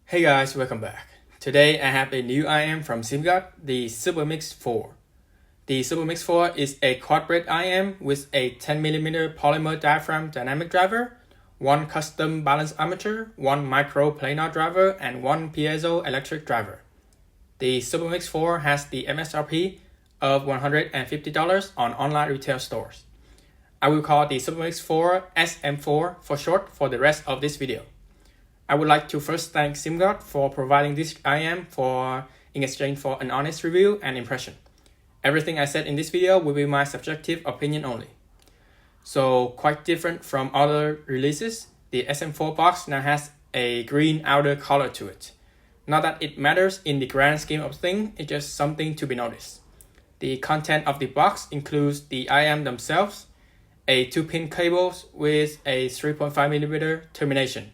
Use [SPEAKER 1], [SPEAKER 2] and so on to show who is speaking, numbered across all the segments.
[SPEAKER 1] Hey guys, welcome back. Today I have a new IM from Simgot, the Supermix 4. The Supermix 4 is a quad-bridge IM with a 10mm polymer diaphragm dynamic driver, one custom balance armature, one microplanar driver, and one piezo electric driver. The Supermix 4 has the MSRP of $150 on online retail stores. I will call the Supermix 4 SM4 for short for the rest of this video. I would like to first thank Simgot for providing this IM in exchange for an honest review and impression. Everything I said in this video will be my subjective opinion only. So quite different from other releases, the SM4 box now has a green outer color to it. Not that it matters in the grand scheme of things, it's just something to be noticed. The content of the box includes the IM themselves, a 2-pin cable with a 3.5mm termination,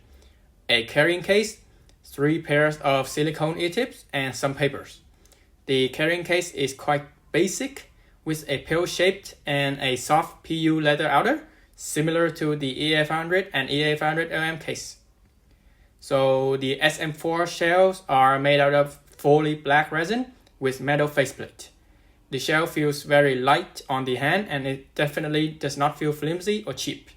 [SPEAKER 1] a carrying case, 3 pairs of silicone ear-tips, and some papers. The carrying case is quite basic with a pill-shaped and a soft PU leather outer, similar to the EA500 and EA500LM case. So the SM4 shells are made out of fully black resin with metal faceplate. The shell feels very light on the hand and it definitely does not feel flimsy or cheap.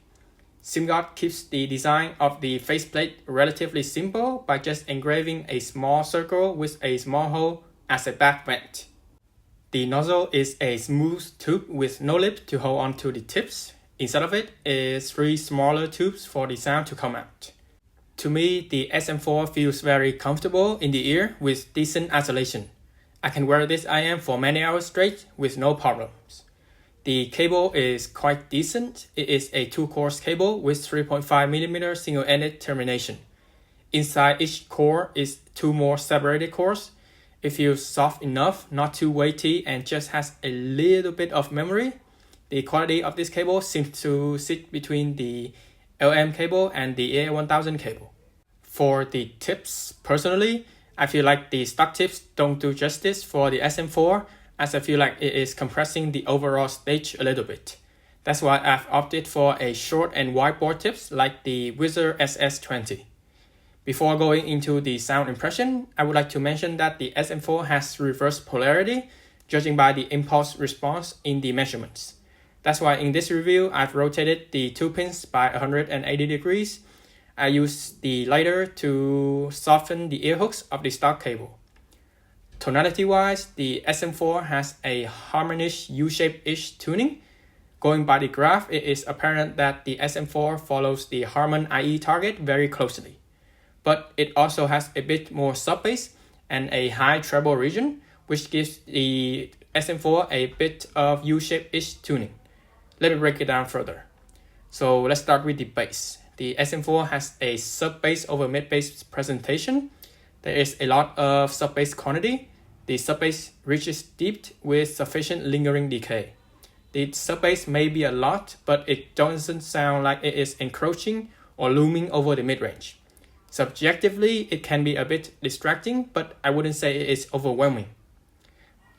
[SPEAKER 1] Simgot keeps the design of the faceplate relatively simple by just engraving a small circle with a small hole as a back vent. The nozzle is a smooth tube with no lip to hold onto the tips. Inside of it is 3 smaller tubes for the sound to come out. To me, the SM4 feels very comfortable in the ear with decent isolation. I can wear this IM for many hours straight with no problems. The cable is quite decent. It is a 2-course cable with 3.5mm single-ended termination. Inside each core is 2 more separated cores. It feels soft enough, not too weighty, and just has a little bit of memory. The quality of this cable seems to sit between the LM cable and the EA1000 cable. For the tips, personally, I feel like the stock tips don't do justice for the SM4, as I feel like it is compressing the overall stage a little bit. That's why I've opted for a short and wide bore tips like the Wizard SS20. Before going into the sound impression, I would like to mention that the SM4 has reverse polarity, judging by the impulse response in the measurements. That's why in this review, I've rotated the 2 pins by 180 degrees. I use the lighter to soften the ear hooks of the stock cable. Tonality-wise, the SM4 has a harmonish U-shape-ish tuning. Going by the graph, it is apparent that the SM4 follows the Harman IE target very closely. But it also has a bit more sub-bass and a high treble region, which gives the SM4 a bit of U-shape-ish tuning. Let me break it down further. So let's start with the bass. The SM4 has a sub-bass over mid-bass presentation. There is a lot of sub-bass quantity. The sub-bass reaches deep with sufficient lingering decay. The sub-bass may be a lot, but it doesn't sound like it is encroaching or looming over the mid-range. Subjectively, it can be a bit distracting, but I wouldn't say it is overwhelming.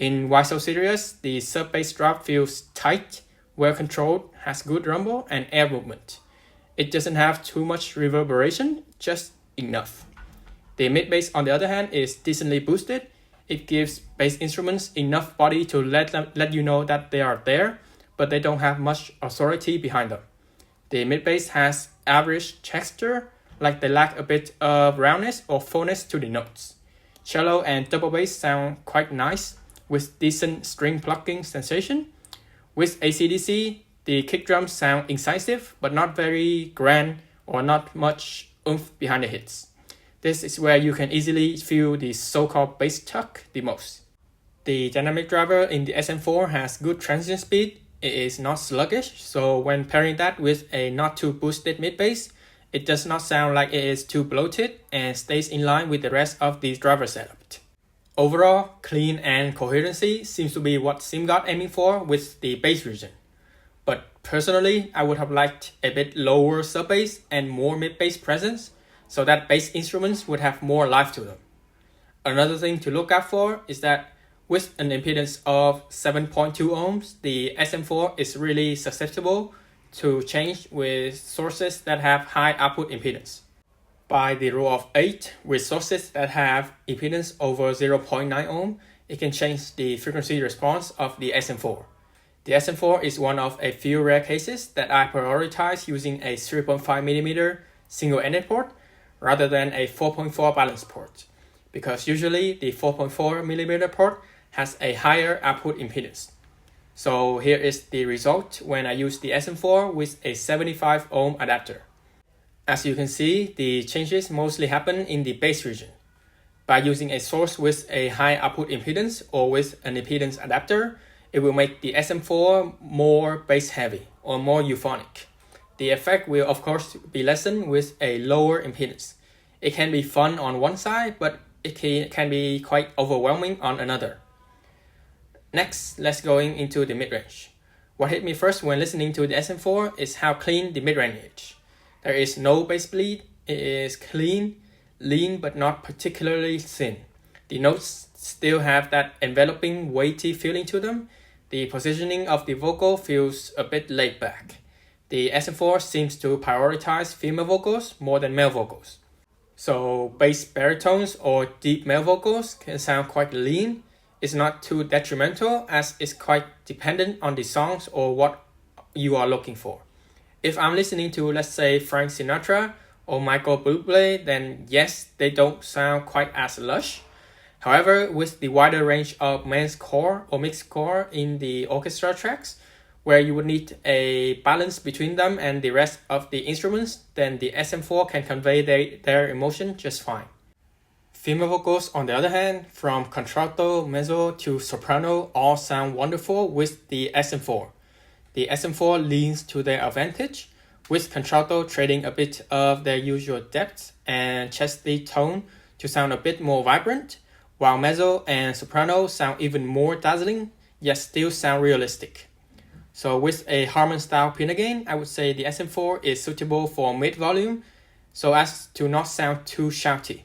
[SPEAKER 1] In Why So Serious, the sub-bass drop feels tight, well-controlled, has good rumble and air movement. It doesn't have too much reverberation, just enough. The mid-bass, on the other hand, is decently boosted. It gives bass instruments enough body to let you know that they are there, but they don't have much authority behind them. The mid-bass has average texture, like they lack a bit of roundness or fullness to the notes. Cello and double bass sound quite nice, with decent string plucking sensation. With AC/DC, the kick drums sound incisive, but not very grand or not much oomph behind the hits. This is where you can easily feel the so-called bass tuck the most. The dynamic driver in the SM4 has good transient speed. It is not sluggish, so when pairing that with a not too boosted mid-bass, it does not sound like it is too bloated and stays in line with the rest of the driver setup. Overall, clean and coherency seems to be what Simgot aiming for with the bass region. But personally, I would have liked a bit lower sub-bass and more mid-bass presence, so that bass instruments would have more life to them. Another thing to look out for is that with an impedance of 7.2 ohms, the SM4 is really susceptible to change with sources that have high output impedance. By the rule of 8, with sources that have impedance over 0.9 ohm, it can change the frequency response of the SM4. The SM4 is one of a few rare cases that I prioritize using a 3.5mm single-ended port rather than a 4.4 balance port, because usually the 4.4mm port has a higher output impedance. So here is the result when I use the SM4 with a 75 ohm adapter. As you can see, the changes mostly happen in the bass region. By using a source with a high output impedance or with an impedance adapter, it will make the SM4 more bass heavy or more euphonic. The effect will of course be lessened with a lower impedance. It can be fun on one side, but it can be quite overwhelming on another. Next, let's go into the midrange. What hit me first when listening to the SM4 is how clean the midrange is. There is no bass bleed, it is clean, lean but not particularly thin. The notes still have that enveloping, weighty feeling to them. The positioning of the vocal feels a bit laid back. The SM4 seems to prioritize female vocals more than male vocals. So bass baritones or deep male vocals can sound quite lean. It's not too detrimental as it's quite dependent on the songs or what you are looking for. If I'm listening to, let's say, Frank Sinatra or Michael Bublé, then yes, they don't sound quite as lush. However, with the wider range of men's core or mixed core in the orchestra tracks, where you would need a balance between them and the rest of the instruments, then the SM4 can convey their emotion just fine. Female vocals, on the other hand, from contralto, mezzo to soprano, all sound wonderful with the SM4. The SM4 leans to their advantage, with contralto trading a bit of their usual depth and chesty tone to sound a bit more vibrant, while mezzo and soprano sound even more dazzling, yet still sound realistic. So with a Harman style pinna gain, I would say the SM4 is suitable for mid-volume, so as to not sound too shouty.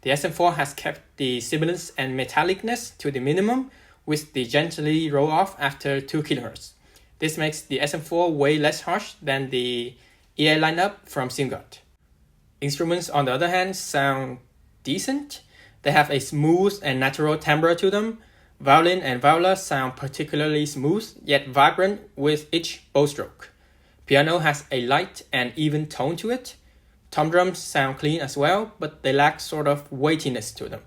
[SPEAKER 1] The SM4 has kept the sibilance and metallicness to the minimum, with the gently roll off after 2 kHz. This makes the SM4 way less harsh than the EA lineup from Simgot. Instruments, on the other hand, sound decent. They have a smooth and natural timbre to them. Violin and viola sound particularly smooth, yet vibrant with each bow stroke. Piano has a light and even tone to it. Tom drums sound clean as well, but they lack sort of weightiness to them.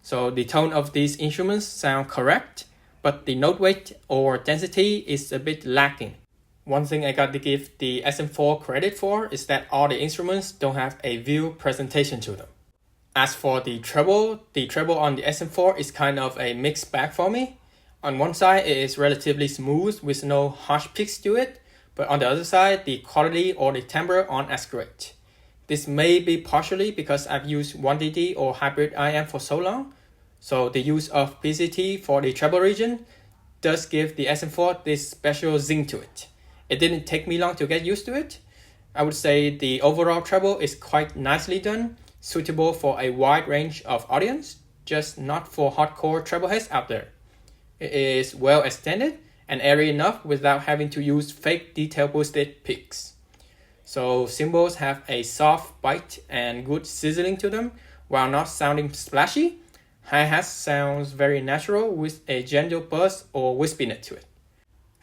[SPEAKER 1] So the tone of these instruments sound correct, but the note weight or density is a bit lacking. One thing I got to give the SM4 credit for is that all the instruments don't have a view presentation to them. As for the treble on the SM4 is kind of a mixed bag for me. On one side, it is relatively smooth with no harsh peaks to it, but on the other side, the quality or the timbre aren't as great. This may be partially because I've used 1DD or hybrid IM for so long, so the use of PCT for the treble region does give the SM4 this special zing to it. It didn't take me long to get used to it. I would say the overall treble is quite nicely done, suitable for a wide range of audience, just not for hardcore treble heads out there. It is well extended and airy enough without having to use fake detail boosted picks. So cymbals have a soft bite and good sizzling to them while not sounding splashy. Hi-hats sounds very natural with a gentle buzz or wispiness to it.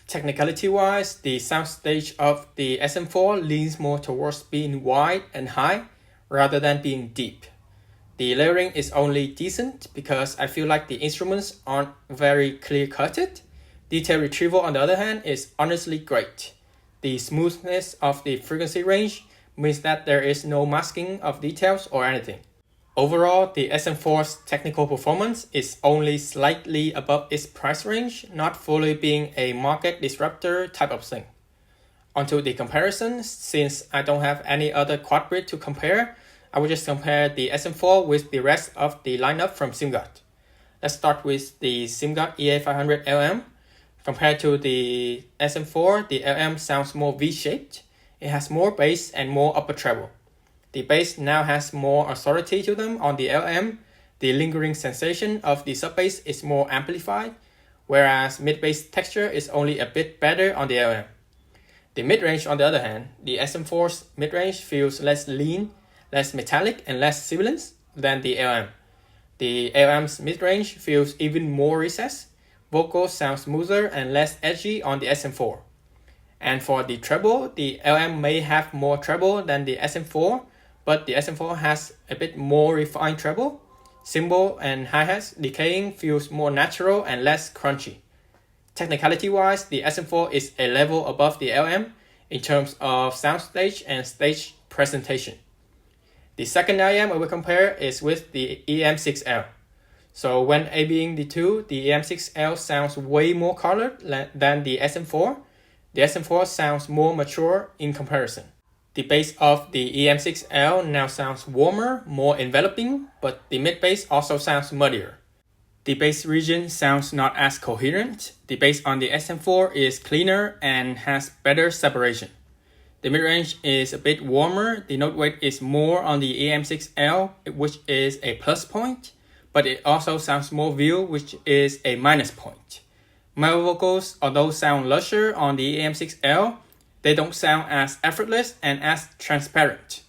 [SPEAKER 1] Technicality-wise, the soundstage of the SM4 leans more towards being wide and high rather than being deep. The layering is only decent because I feel like the instruments aren't very clear-cutted. Detail retrieval, on the other hand, is honestly great. The smoothness of the frequency range means that there is no masking of details or anything. Overall, the SM4's technical performance is only slightly above its price range, not fully being a market disruptor type of thing. Onto the comparison, since I don't have any other quad bridge to compare, I will just compare the SM4 with the rest of the lineup from Simgot. Let's start with the Simgot EA500LM. Compared to the SM4, the LM sounds more V-shaped. It has more bass and more upper treble. The bass now has more authority to them on the LM. The lingering sensation of the subbass is more amplified, whereas mid-bass texture is only a bit better on the LM. The mid-range, on the other hand, the SM4's mid-range feels less lean, less metallic and less sibilance than the LM. The LM's mid-range feels even more recessed. Vocals sound smoother and less edgy on the SM4. And for the treble, the LM may have more treble than the SM4, but the SM4 has a bit more refined treble. Cymbal and hi-hats decaying feels more natural and less crunchy. Technicality-wise, the SM4 is a level above the LM in terms of soundstage and stage presentation. The second IM I will compare is with the EM6L. So when A-ing the two, the EM6L sounds way more colored than the SM4. The SM4 sounds more mature in comparison. The bass of the EM6L now sounds warmer, more enveloping, but the mid-bass also sounds muddier. The bass region sounds not as coherent. The bass on the SM4 is cleaner and has better separation. The mid-range is a bit warmer. The note weight is more on the EM6L, which is a plus point, but it also sounds more veal, which is a minus point. Male vocals, although sound lusher on the EM6L, they don't sound as effortless and as transparent.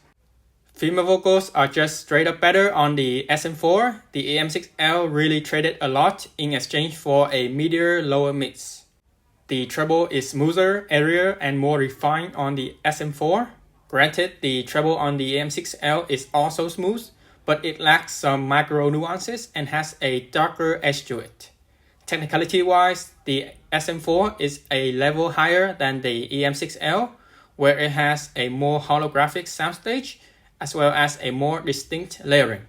[SPEAKER 1] Female vocals are just straight up better on the SM4. The EM6L really traded a lot in exchange for a meatier lower mids. The treble is smoother, airier, and more refined on the SM4. Granted, the treble on the EM6L is also smooth, but it lacks some micro nuances and has a darker edge to it. Technicality-wise, the SM4 is a level higher than the EM6L, where it has a more holographic soundstage, as well as a more distinct layering.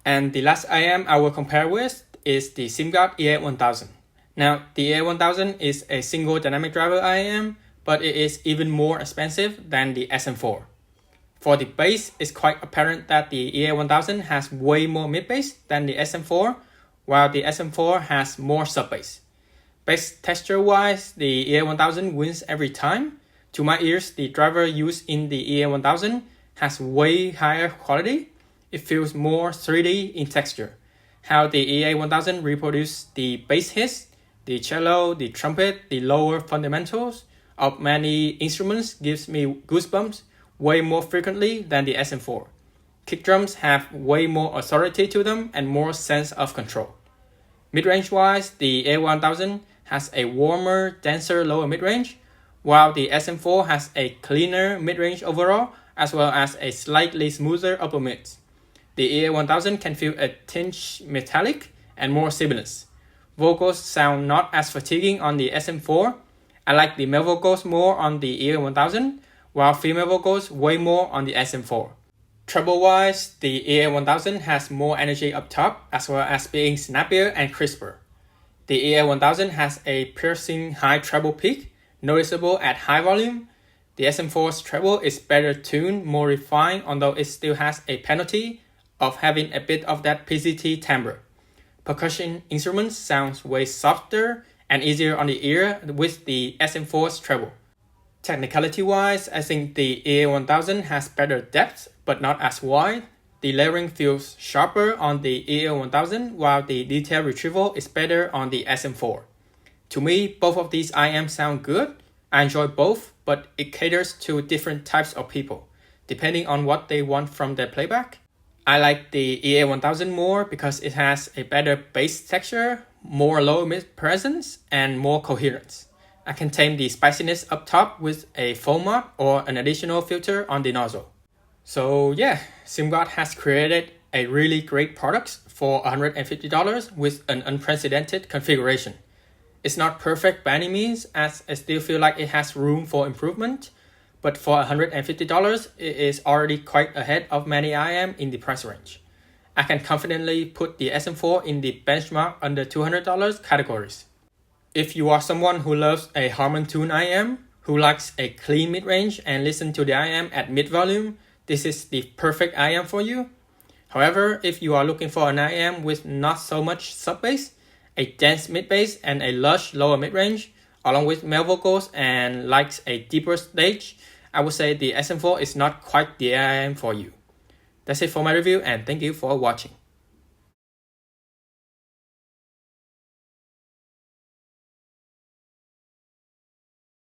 [SPEAKER 1] And the last IM I will compare with is the Simgot EA1000. Now, the EA1000 is a single dynamic driver IM, but it is even more expensive than the SM4. For the bass, it's quite apparent that the EA1000 has way more mid-bass than the SM4, while the SM4 has more sub-bass. Bass texture-wise, the EA1000 wins every time. To my ears, the driver used in the EA1000 has way higher quality. It feels more 3D in texture. How the EA1000 reproduces the bass hits, the cello, the trumpet, the lower fundamentals of many instruments gives me goosebumps way more frequently than the SM4. Kick drums have way more authority to them and more sense of control. Mid-range wise, the EA1000 has a warmer, denser lower mid-range, while the SM4 has a cleaner mid-range overall, as well as a slightly smoother upper mids. The EA1000 can feel a tinge metallic and more sibilance. Vocals sound not as fatiguing on the SM4. I like the male vocals more on the EA1000, while female vocals way more on the SM4. Treble-wise, the EA1000 has more energy up top, as well as being snappier and crisper. The EA1000 has a piercing high treble peak, noticeable at high volume. The SM4's treble is better tuned, more refined, although it still has a penalty of having a bit of that PZT timbre. Percussion instruments sounds way softer and easier on the ear with the SM4's treble. Technicality-wise, I think the EA1000 has better depth, but not as wide. The layering feels sharper on the EA1000, while the detail retrieval is better on the SM4. To me, both of these IMs sound good. I enjoy both, but it caters to different types of people, depending on what they want from their playback. I like the EA1000 more because it has a better bass texture, more low mid presence, and more coherence. I can tame the spiciness up top with a foam mod or an additional filter on the nozzle. So yeah, Simgot has created a really great product for $150 with an unprecedented configuration. It's not perfect by any means, as I still feel like it has room for improvement, but for $150, it is already quite ahead of many IM in the price range. I can confidently put the SM4 in the benchmark under $200 categories. If you are someone who loves a Harmon tune IM, who likes a clean mid-range and listen to the IM at mid-volume, this is the perfect IM for you. However, if you are looking for an IM with not so much sub-bass, a dense mid-bass and a lush lower mid-range, along with male vocals and likes a deeper stage, I would say the SM4 is not quite the IM for you. That's it for my review, and thank you for watching.